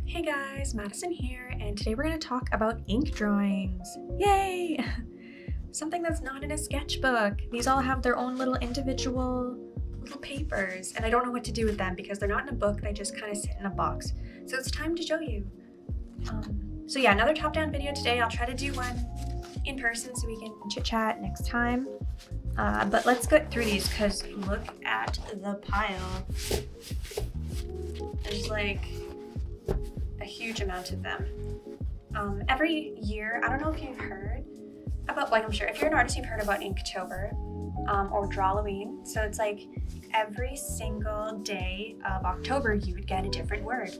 Hey guys, Madison here, and today we're going to talk about ink drawings. Yay! Something that's not in a sketchbook. These all have their own little individual little papers, and I don't know what to do with them because they're not in a book, they just kind of sit in a box. So it's time to show you. So yeah, another top-down video today. I'll try to do one in person so we can chit-chat next time. But let's get through these because look at the pile. There's like a huge amount of them. Every year, I don't know if you've heard about, like I'm sure if you're an artist, you've heard about Inktober or Drawloween. So it's like every single day of October you would get a different word.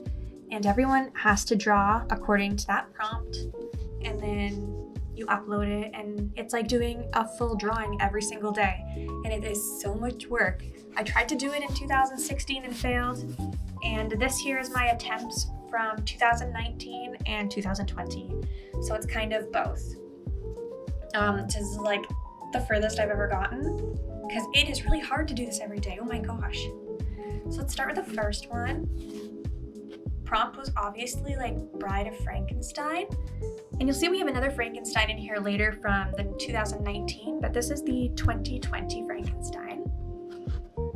And everyone has to draw according to that prompt. And then you upload it and it's like doing a full drawing every single day. And it is so much work. I tried to do it in 2016 and failed. And this year is my attempts from 2019 and 2020. So it's kind of both. This is like the furthest I've ever gotten because it is really hard to do this every day. Oh my gosh. So let's start with the first one. Prompt was obviously like Bride of Frankenstein. And you'll see we have another Frankenstein in here later from the 2019, but this is the 2020 Frankenstein.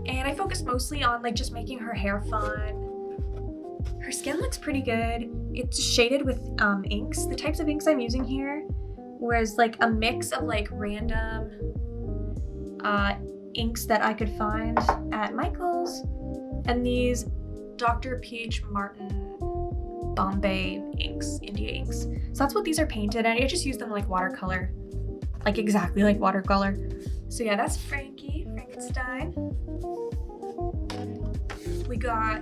And I focused mostly on like just making her hair fun. Her skin looks pretty good. It's shaded with inks. The types of inks I'm using here was like a mix of like random inks that I could find at Michael's and these Dr. P.H. Martin Bombay inks, India inks. So that's what these are painted, and I just use them like watercolor, like exactly like watercolor. So yeah, that's Frankenstein. We got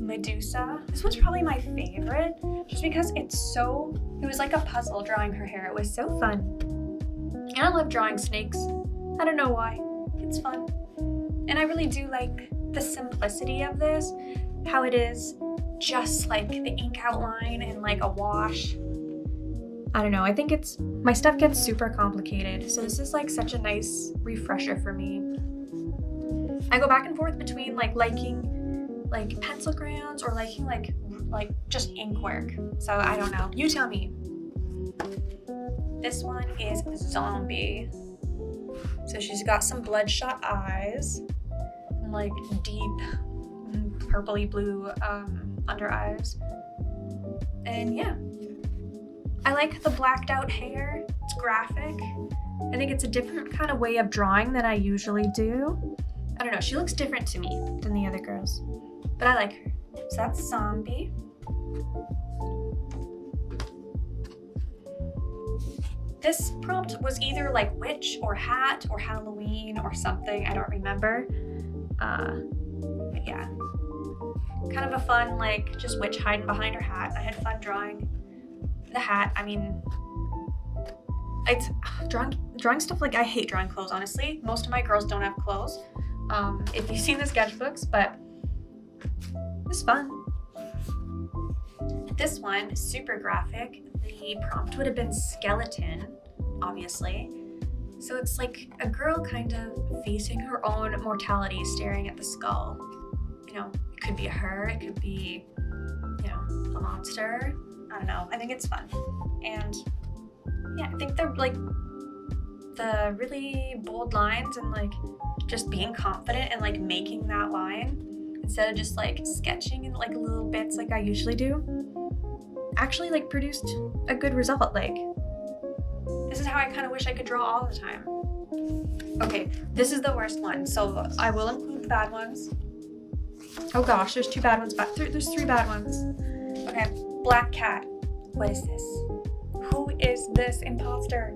Medusa. This one's probably my favorite just because it was like a puzzle drawing her hair. It was so fun. And I love drawing snakes. I don't know why. It's fun. And I really do like the simplicity of this, how it is just like the ink outline and like a wash. I don't know. I think my stuff gets super complicated. So this is like such a nice refresher for me. I go back and forth between like liking like pencil crayons or liking like just ink work. So I don't know. You tell me. This one is Zombie. So she's got some bloodshot eyes and like deep purpley blue under eyes. And yeah. I like the blacked out hair. It's graphic. I think it's a different kind of way of drawing than I usually do. I don't know. She looks different to me than the other girls. But I like her. So that's Zombie. This prompt was either like witch or hat or Halloween or something. I don't remember. But yeah. Kind of a fun, like, just witch hiding behind her hat. I had fun drawing the hat. I mean, it's drawing stuff like I hate drawing clothes, honestly. Most of my girls don't have clothes. If you've seen the sketchbooks, but it's fun. This one, super graphic. The prompt would have been skeleton, obviously. So it's like a girl kind of facing her own mortality, staring at the skull. You know, it could be her, it could be, you know, a monster. I don't know. I think it's fun. And yeah, I think they're like the really bold lines and like just being confident and like making that line instead of just like sketching in like little bits like I usually do, actually like produced a good result. Like, this is how I kind of wish I could draw all the time. Okay, this is the worst one, so I will include the bad ones. Oh gosh, there's two bad ones, but there's three bad ones. Okay, Black Cat. What is this? Who is this imposter?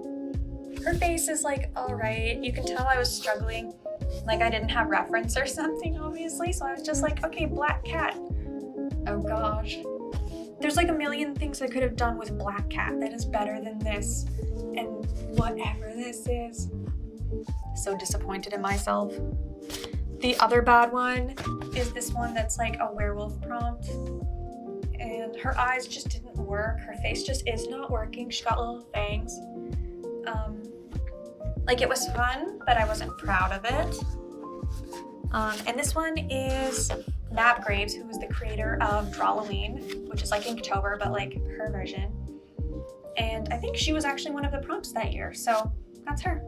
Her face is like, alright. You can tell I was struggling. Like I didn't have reference or something, obviously. So I was just like, okay, Black Cat. Oh gosh. There's like a million things I could have done with Black Cat that is better than this. And whatever this is. So disappointed in myself. The other bad one is this one that's like a werewolf prompt. And her eyes just didn't work. Her face just is not working. She got little fangs. Like it was fun, but I wasn't proud of it. And this one is Nab Graves, who was the creator of Drawloween, which is like Inktober, but like her version. And I think she was actually one of the prompts that year, so that's her.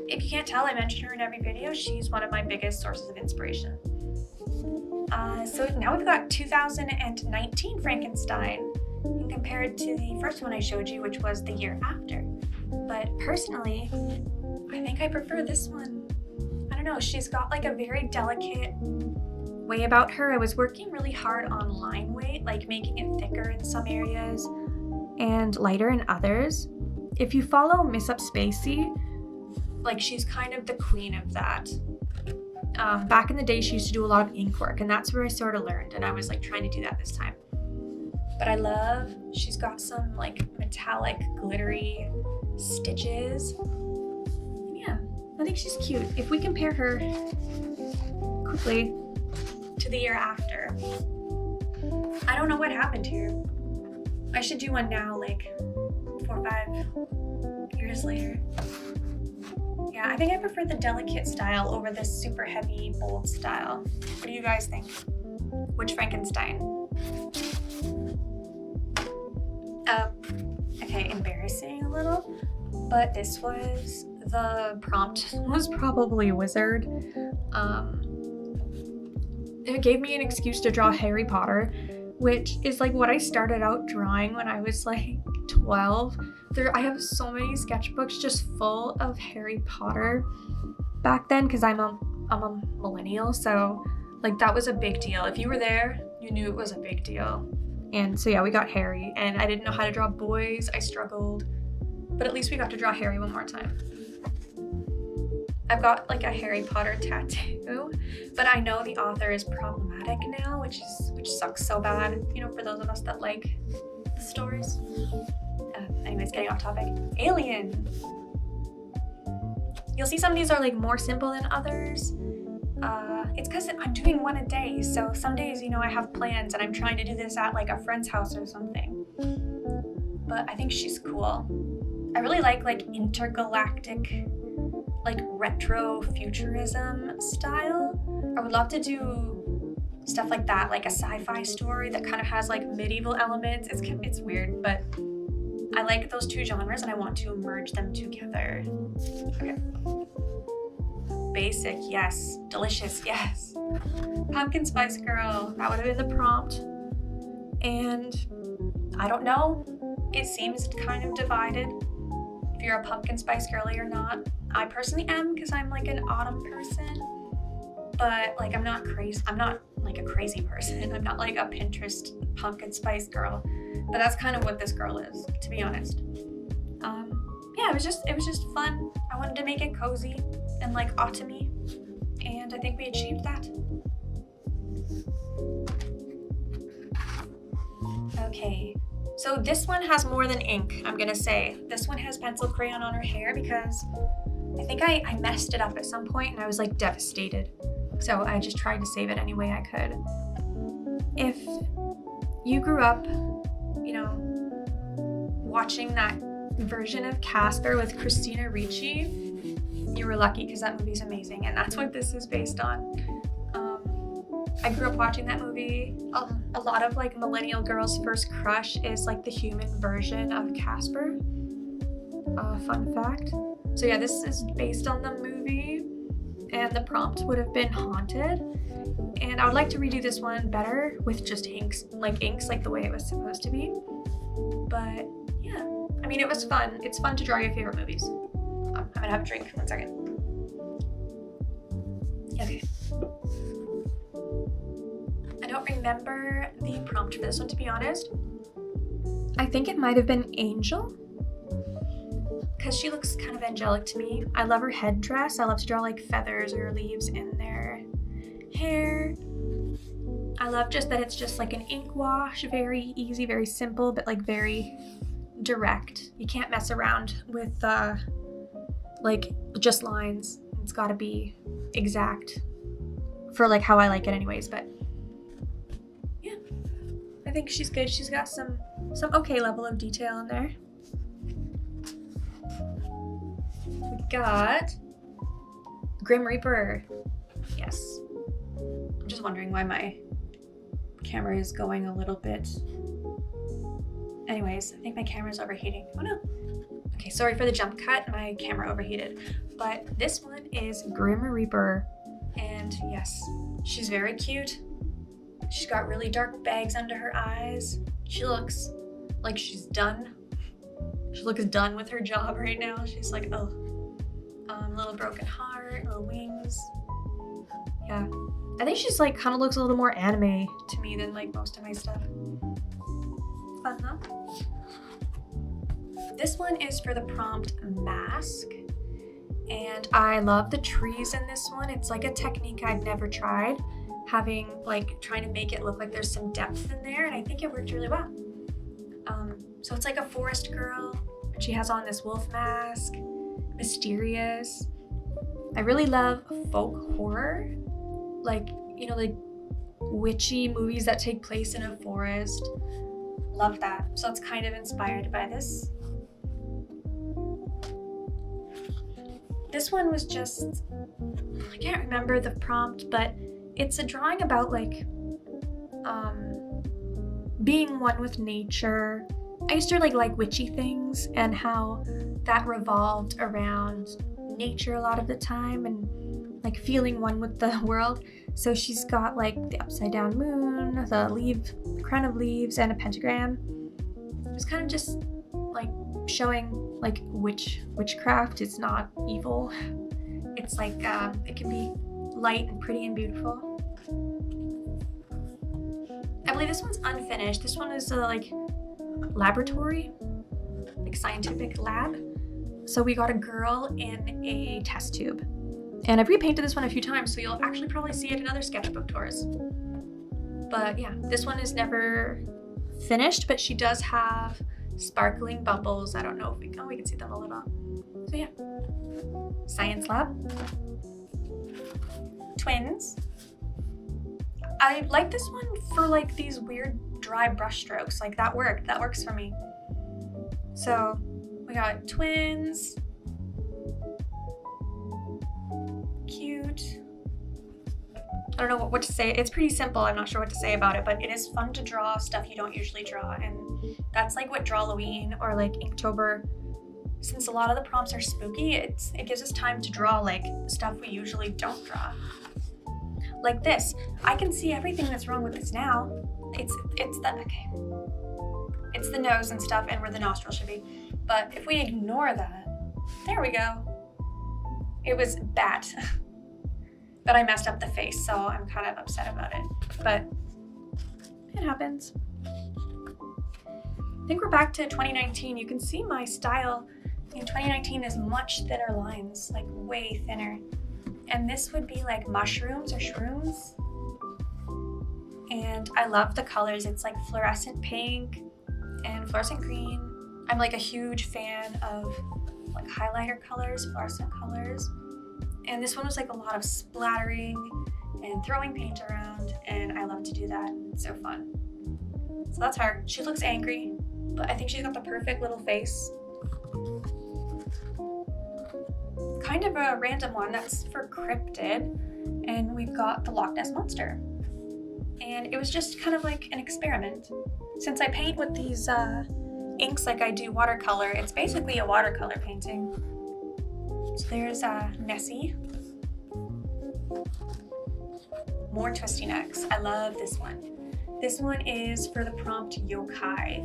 If you can't tell, I mention her in every video. She's one of my biggest sources of inspiration. So now we've got 2019 Frankenstein, and compared to the first one I showed you, which was the year after. But personally, I think I prefer this one. I don't know, she's got like a very delicate way about her. I was working really hard on line weight, like making it thicker in some areas and lighter in others. If you follow Miss Up Spacey, like she's kind of the queen of that. Back in the day, she used to do a lot of ink work, and that's where I sort of learned, and I was like trying to do that this time. But I love, she's got some like metallic glittery stitches. Yeah, I think she's cute. If we compare her quickly to the year after, I don't know what happened here. I should do one now, like 4 or 5 years later. Yeah, I think I prefer the delicate style over this super heavy, bold style. What do you guys think? Which Frankenstein? Okay, embarrassing a little, but this was, the prompt was probably Wizard. It gave me an excuse to draw Harry Potter, which is like what I started out drawing when I was like 12. I have so many sketchbooks just full of Harry Potter back then, because I'm a millennial, so like that was a big deal. If you were there, you knew it was a big deal. And so yeah, we got Harry, and I didn't know how to draw boys. I struggled, but at least we got to draw Harry one more time. I've got like a Harry Potter tattoo, but I know the author is problematic now, which sucks so bad, you know, for those of us that like the stories. Anyways, getting off topic. Alien. You'll see some of these are like more simple than others. It's because I'm doing one a day, so some days, you know, I have plans and I'm trying to do this at like a friend's house or something. But I think she's cool. I really like intergalactic, like retro futurism style. I would love to do stuff like that, like a sci-fi story that kind of has like medieval elements. It's weird, but I like those two genres and I want to merge them together. Okay. Basic, yes. Delicious, yes. Pumpkin Spice Girl, that would have been the prompt. And I don't know, it seems kind of divided if you're a pumpkin spice girly or not. I personally am, because I'm like an autumn person, but like I'm not like a crazy person. I'm not like a Pinterest pumpkin spice girl, but that's kind of what this girl is, to be honest. Yeah, it was just fun. I wanted to make it cozy and like autumny, and I think we achieved that. Okay, so this one has more than ink, I'm gonna say. This one has pencil crayon on her hair because I think I messed it up at some point and I was like devastated. So I just tried to save it any way I could. If you grew up, you know, watching that version of Casper with Christina Ricci, you were lucky, because that movie's amazing, and that's what this is based on. I grew up watching that movie. A lot of like millennial girls' first crush is like the human version of Casper. Fun fact. So yeah, this is based on the movie, and the prompt would have been haunted. And I would like to redo this one better with just inks like the way it was supposed to be. But yeah, I mean, it was fun. It's fun to draw your favorite movies. I'm gonna have a drink, 1 second. Okay. I don't remember the prompt for this one, to be honest. I think it might have been Angel, because she looks kind of angelic to me. I love her headdress. I love to draw like feathers or leaves in their hair. I love just that it's just like an ink wash, very easy, very simple, but like very direct. You can't mess around with like just lines. It's got to be exact for like how I like it anyways. But yeah, I think she's good. She's got some okay level of detail in there. We got Grim Reaper. Yes, just wondering why my camera is going a little bit. Anyways, I think my camera is overheating. Oh no. Okay, sorry for the jump cut. My camera overheated. But this one is Grim Reaper. And yes, she's very cute. She's got really dark bags under her eyes. She looks like she's done. She looks done with her job right now. She's like, oh, little broken heart, little wings. Yeah, I think she's like kind of looks a little more anime to me than like most of my stuff. Fun, huh? This one is for the prompt mask. And I love the trees in this one. It's like a technique I've never tried, trying to make it look like there's some depth in there, and I think it worked really well. So it's like a forest girl, and she has on this wolf mask, mysterious. I really love folk horror, like witchy movies that take place in a forest. Love that. So it's kind of inspired by this. This one was just, I can't remember the prompt, but it's a drawing about being one with nature. I used to like witchy things and how that revolved around nature a lot of the time and like feeling one with the world. So she's got like the upside down moon, the crown of leaves, and a pentagram. It was kind of just like showing like witchcraft is not evil. It's like it can be light and pretty and beautiful. I believe this one's unfinished. This one is like laboratory, like scientific lab. So we got a girl in a test tube. And I've repainted this one a few times, so you'll actually probably see it in other sketchbook tours. But yeah, this one is never finished, but she does have sparkling bubbles. I don't know if we can see them a little. So yeah, science lab. Twins. I like this one for like these weird dry brush strokes. Like that works for me. So we got twins. Cute. I don't know what to say. It's pretty simple. I'm not sure what to say about it, but it is fun to draw stuff you don't usually draw, and that's like what Drawloween or like Inktober. Since a lot of the prompts are spooky, it gives us time to draw like stuff we usually don't draw. Like this, I can see everything that's wrong with this now. It's the nose and stuff, and where the nostril should be. But if we ignore that, there we go. It was bad. But I messed up the face, so I'm kind of upset about it. But it happens. I think we're back to 2019. You can see my style in 2019 is much thinner lines, like way thinner. And this would be like mushrooms or shrooms. And I love the colors. It's like fluorescent pink and fluorescent green. I'm like a huge fan of like highlighter colors, fluorescent colors. And this one was like a lot of splattering and throwing paint around, and I love to do that. It's so fun. So that's her. She looks angry, but I think she's got the perfect little face. Kind of a random one, that's for cryptid, and we've got the Loch Ness Monster. And it was just kind of like an experiment. Since I paint with these inks like I do watercolor, it's basically a watercolor painting. So there's Nessie. More twisty necks. I love this one. This one is for the prompt yokai.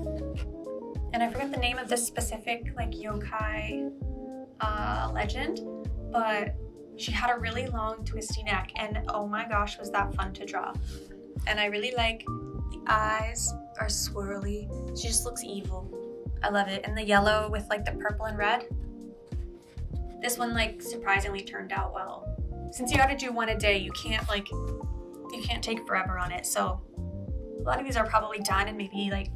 And I forget the name of this specific like yokai legend, but she had a really long twisty neck, and oh my gosh, was that fun to draw. And I really like the eyes are swirly. She just looks evil. I love it. And the yellow with like the purple and red. This one like surprisingly turned out well. Since you gotta do one a day, you can't take forever on it. So a lot of these are probably done in maybe like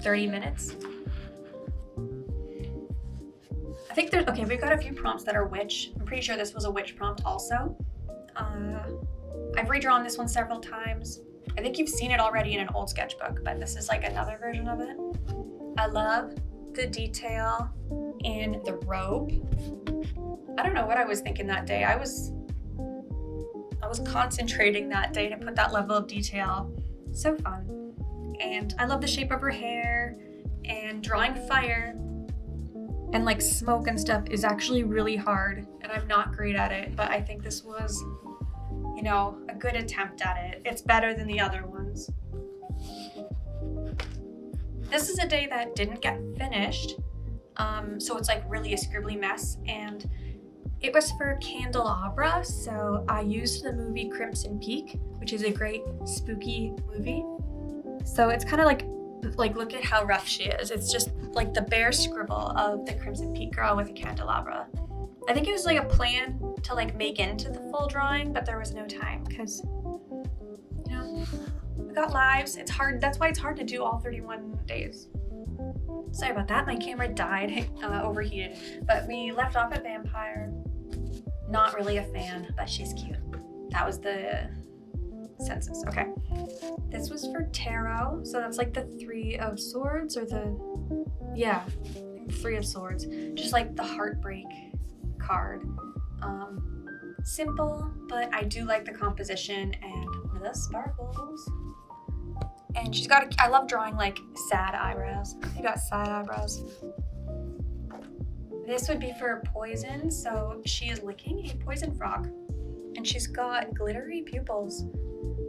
30 minutes. I think we've got a few prompts that are witch. I'm pretty sure this was a witch prompt also. I've redrawn this one several times. I think you've seen it already in an old sketchbook, but this is like another version of it. I love the detail in the robe. I don't know what I was thinking that day. I was concentrating that day to put that level of detail. So fun. And I love the shape of her hair, and drawing fire and like smoke and stuff is actually really hard, and I'm not great at it, but I think this was, you know, a good attempt at it. It's better than the other ones. This is a day that didn't get finished, so it's like really a scribbly mess, and it was for Candelabra, so I used the movie Crimson Peak, which is a great spooky movie. So it's kind of like look at how rough she is. It's just like the bare scribble of the Crimson Peak girl with a candelabra. I think it was like a plan to like make into the full drawing, but there was no time because, you know, we got lives. It's hard. That's why it's hard to do all 31 days. Sorry about that. My camera died, overheated. But we left off at Vampire. Not really a fan, but she's cute. That was the census. Okay. This was for Tarot. So that's like the Three of Swords, or Three of Swords. Just like the heartbreak card. Simple, but I do like the composition and the sparkles. And she's got I love drawing like sad eyebrows. You got sad eyebrows. This would be for Poison, so she is licking a poison frog. And she's got glittery pupils,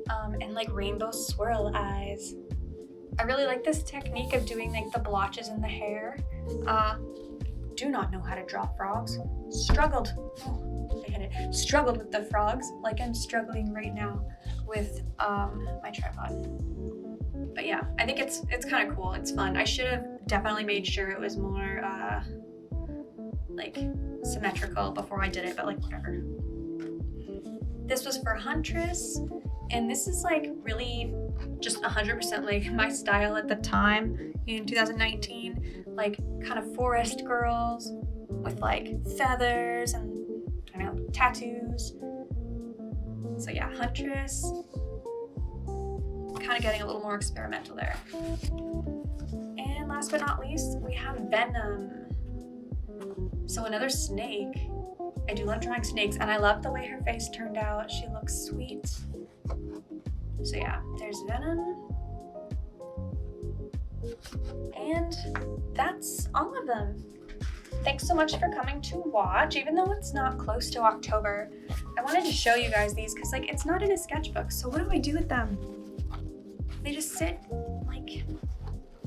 and like rainbow swirl eyes. I really like this technique of doing like the blotches in the hair. Do not know how to draw frogs. Struggled with the frogs, like I'm struggling right now with my tripod. But yeah, I think it's kind of cool. It's fun. I should have definitely made sure it was more like symmetrical before I did it, but like whatever. This was for Huntress, and this is like really just 100% like my style at the time in 2019, like kind of forest girls with like feathers and I don't know, tattoos. So yeah, Huntress, kind of getting a little more experimental there. And last but not least, we have Venom. So another snake. I do love drawing snakes, and I love the way her face turned out. She looks sweet. So yeah, there's Venom. And that's all of them. Thanks so much for coming to watch, even though it's not close to October. I wanted to show you guys these because like it's not in a sketchbook, so what do I do with them? They just sit like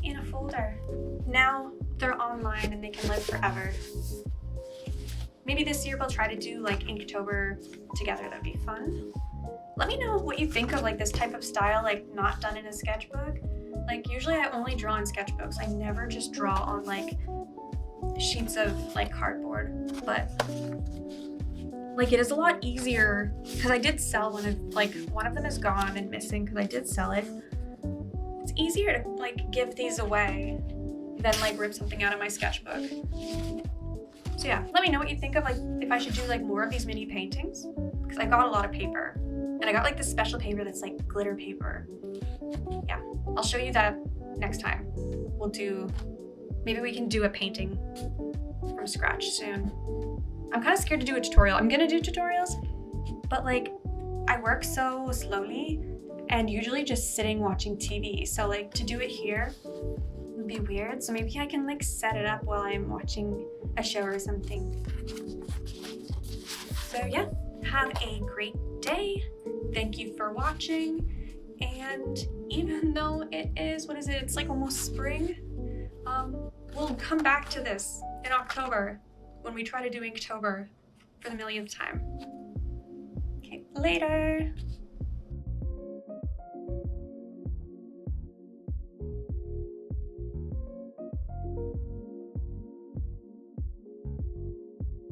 in a folder. Now they're online and they can live forever. Maybe this year we'll try to do like Inktober together. That'd be fun. Let me know what you think of like this type of style, like not done in a sketchbook. Like usually I only draw in sketchbooks. I never just draw on like sheets of like cardboard, but like it is a lot easier because I did sell one of them is gone and missing because I did sell it. It's easier to like give these away than like rip something out of my sketchbook. So yeah, let me know what you think of like if I should do like more of these mini paintings, because I got a lot of paper and I got like this special paper that's like glitter paper. Yeah, I'll show you that next time. Maybe we can do a painting from scratch soon. I'm kind of scared to do a tutorial. I'm gonna do tutorials, but like I work so slowly and usually just sitting watching TV. So like to do it here would be weird. So maybe I can like set it up while I'm watching a show or something. So yeah, have a great day. Thank you for watching. And even though it is, it's like almost spring, we'll come back to this in October when we try to do Inktober for the millionth time. Okay, later.